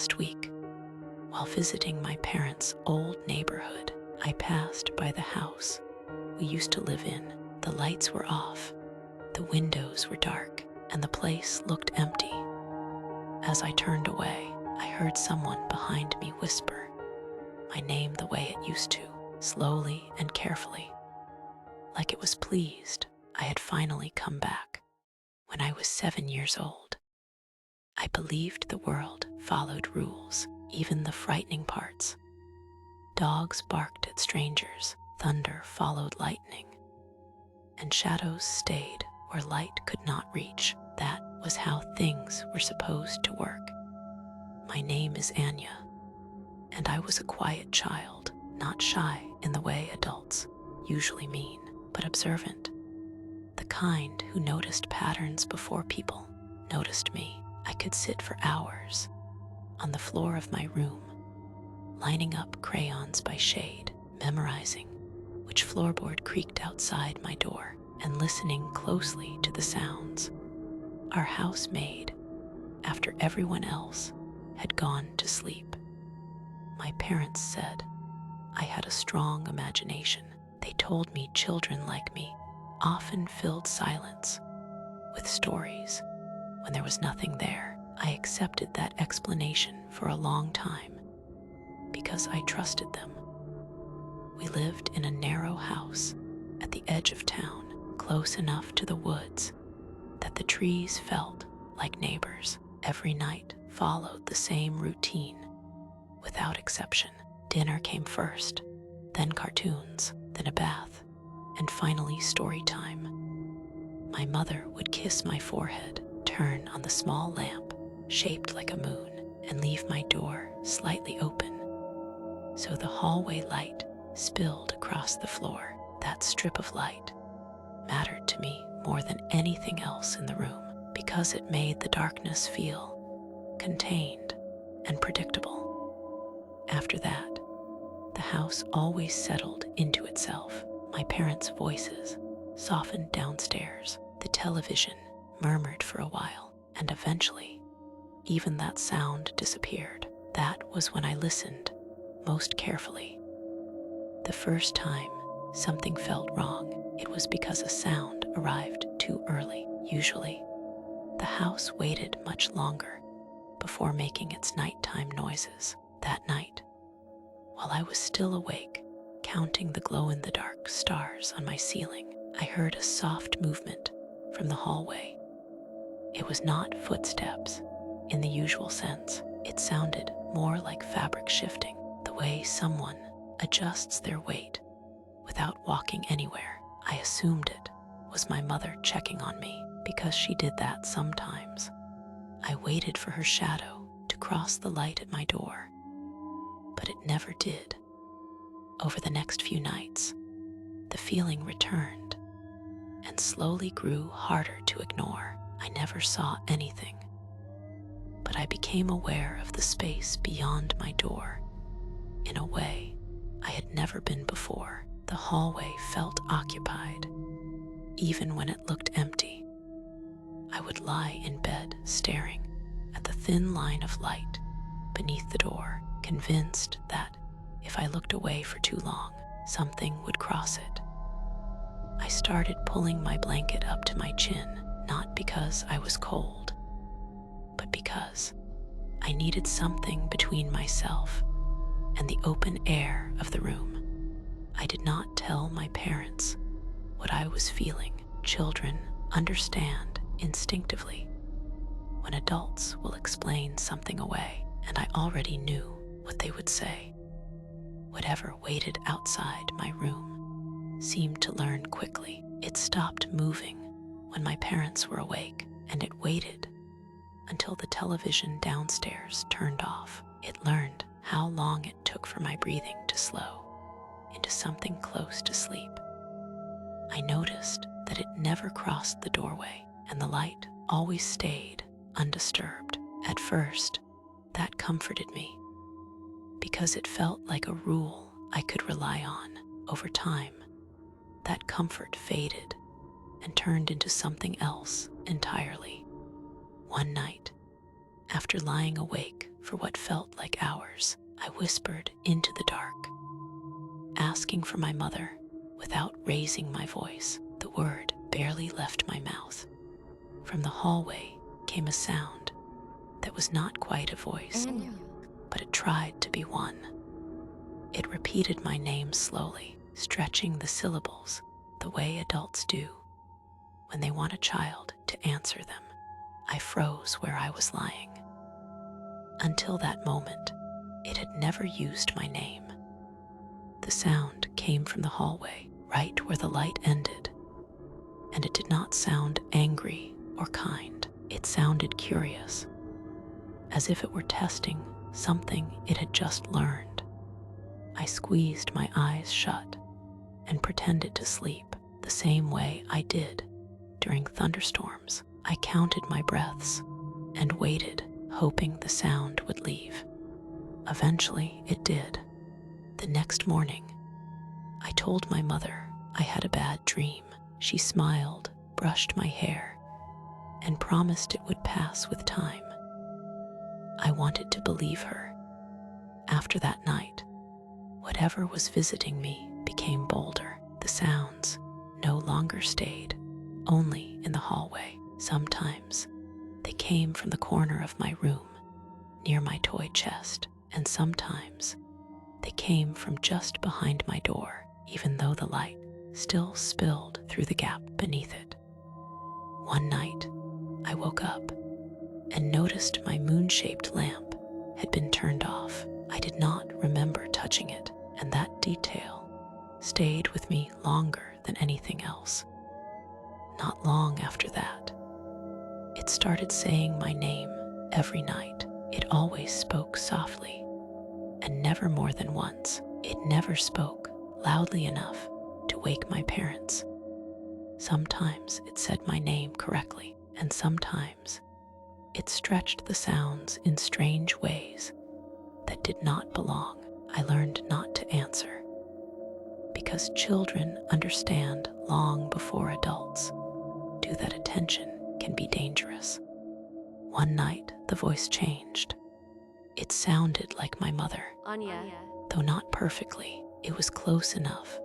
last week. While visiting my parents' old neighborhood, I passed by the house we used to live in. The lights were off, the windows were dark, and the place looked empty. As I turned away, I heard someone behind me whisper my name the way it used to, slowly and carefully, like it was pleased I had finally come back. When I was 7 years old, I believed the world followed rules, even the frightening parts. Dogs barked at strangers, thunder followed lightning, and shadows stayed where light could not reach. That was how things were supposed to work. My name is Anya, and I was a quiet child, not shy in the way adults usually mean, but observant. The kind who noticed patterns before people noticed me. I could sit for hours on the floor of my room, lining up crayons by shade, memorizing which floorboard creaked outside my door, and listening closely to the sounds our house made after everyone else had gone to sleep. My parents said I had a strong imagination. They told me children like me often filled silence with stories when there was nothing there. I accepted that explanation for a long time because I trusted them. We lived in a narrow house at the edge of town, close enough to the woods that the trees felt like neighbors. Every night followed the same routine, without exception. Dinner came first, then cartoons, then a bath, and finally story time. My mother would kiss my forehead, turn on the small lamp shaped like a moon, and leave my door slightly open so the hallway light spilled across the floor. That strip of light mattered to me more than anything else in the room because it made the darkness feel contained and predictable. After that, the house always settled into itself. My parents' voices softened downstairs. The television murmured for a while, and eventually, even that sound disappeared. That was when I listened most carefully. The first time something felt wrong, it was because a sound arrived too early. Usually, the house waited much longer before making its nighttime noises. That night, while I was still awake, counting the glow-in-the-dark stars on my ceiling, I heard a soft movement from the hallway. It was not footsteps in the usual sense. It sounded more like fabric shifting, the way someone adjusts their weight without walking anywhere. I assumed it was my mother checking on me because she did that sometimes. I waited for her shadow to cross the light at my door, but it never did. Over the next few nights, the feeling returned and slowly grew harder to ignore. I never saw anything, but I became aware of the space beyond my door in a way I had never been before. The hallway felt occupied, even when it looked empty. I would lie in bed staring at the thin line of light beneath the door, convinced that if I looked away for too long, something would cross it. I started pulling my blanket up to my chin, not because I was cold, but because I needed something between myself and the open air of the room. I did not tell my parents what I was feeling. Children understand instinctively when adults will explain something away, and I already knew what they would say. Whatever waited outside my room seemed to learn quickly. It stopped moving when my parents were awake, and it waited until the television downstairs turned off. It learned how long it took for my breathing to slow into something close to sleep. I noticed that it never crossed the doorway, and the light always stayed undisturbed. At first, that comforted me because it felt like a rule I could rely on. Over time, that comfort faded and turned into something else entirely. One night, after lying awake for what felt like hours. I whispered into the dark, asking for my mother without raising my voice. The word barely left my mouth. From the hallway came a sound that was not quite a voice, but it tried to be one. It repeated my name slowly, stretching the syllables the way adults do when they want a child to answer them. I froze where I was lying. Until that moment, it had never used my name. The sound came from the hallway, right where the light ended, and it did not sound angry or kind. It sounded curious, as if it were testing something it had just learned. I squeezed my eyes shut and pretended to sleep the same way I did during thunderstorms. I counted my breaths and waited, hoping the sound would leave. Eventually, it did. The next morning, I told my mother I had a bad dream. She smiled, brushed my hair, and promised it would pass with time. I wanted to believe her. After that night, whatever was visiting me became bolder. The sounds no longer stayed only in the hallway. Sometimes they came from the corner of my room, near my toy chest, and sometimes they came from just behind my door, even though the light still spilled through the gap beneath it. One night, I woke up and noticed my moon-shaped lamp had been turned off. I did not remember touching it, and that detail stayed with me longer than anything else. Not long after that, it started saying my name every night. It always spoke softly, and never more than once. It never spoke loudly enough to wake my parents. Sometimes it said my name correctly, and sometimes it stretched the sounds in strange ways that did not belong. I learned not to answer, because children understand long before adults do that attention can be dangerous. One night, the voice changed. It sounded like my mother, Anya. though not perfectly. It was close enough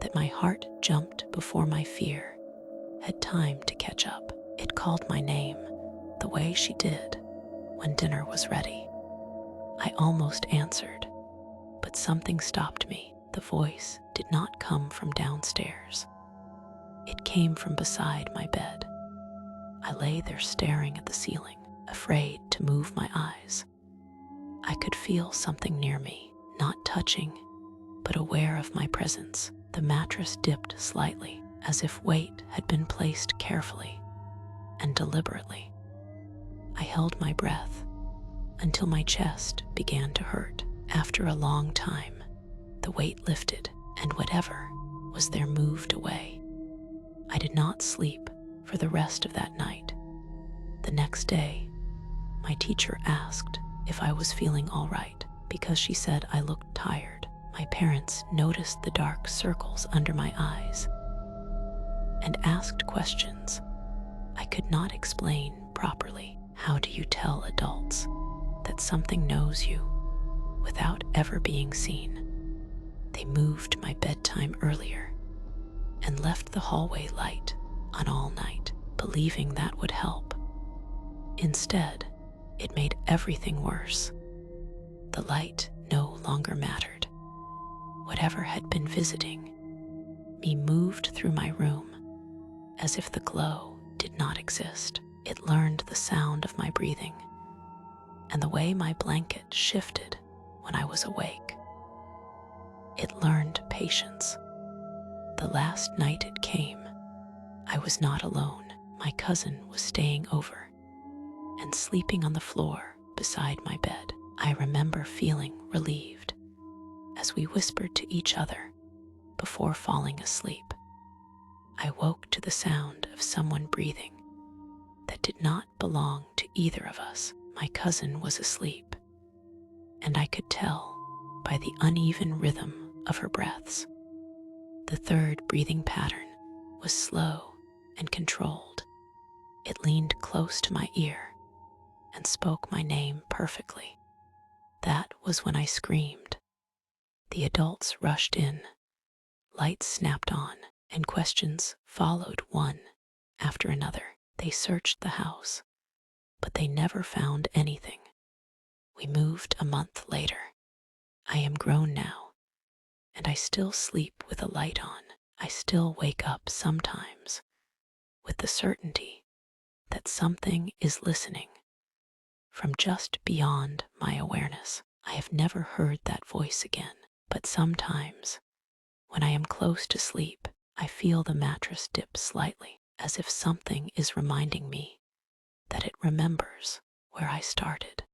that my heart jumped before my fear had time to catch up. It called my name the way she did when dinner was ready. I almost answered, but something stopped me. The voice did not come from downstairs. It came from beside my bed. I lay there staring at the ceiling, afraid to move my eyes. I could feel something near me, not touching, but aware of my presence. The mattress dipped slightly, as if weight had been placed carefully and deliberately. I held my breath until my chest began to hurt. After a long time, the weight lifted, and whatever was there moved away. I did not sleep for the rest of that night. The next day, my teacher asked if I was feeling all right because she said I looked tired. My parents noticed the dark circles under my eyes and asked questions I could not explain properly. How do you tell adults that something knows you without ever being seen? They moved my bedtime earlier and left the hallway light on all night, believing that would help. Instead, it made everything worse. The light no longer mattered. Whatever had been visiting me moved through my room as if the glow did not exist. It learned the sound of my breathing and the way my blanket shifted when I was awake. It learned patience. The last night it came, I was not alone. My cousin was staying over and sleeping on the floor beside my bed. I remember feeling relieved as we whispered to each other before falling asleep. I woke to the sound of someone breathing that did not belong to either of us. My cousin was asleep, and I could tell by the uneven rhythm of her breaths. The third breathing pattern was slow and controlled. It leaned close to my ear and spoke my name perfectly. That was when I screamed. The adults rushed in, lights snapped on, and questions followed one after another. They searched the house, but they never found anything. We moved a month later. I am grown now, and I still sleep with a light on. I still wake up sometimes with the certainty that something is listening from just beyond my awareness. I have never heard that voice again, but sometimes when I am close to sleep, I feel the mattress dip slightly, as if something is reminding me that it remembers where I started.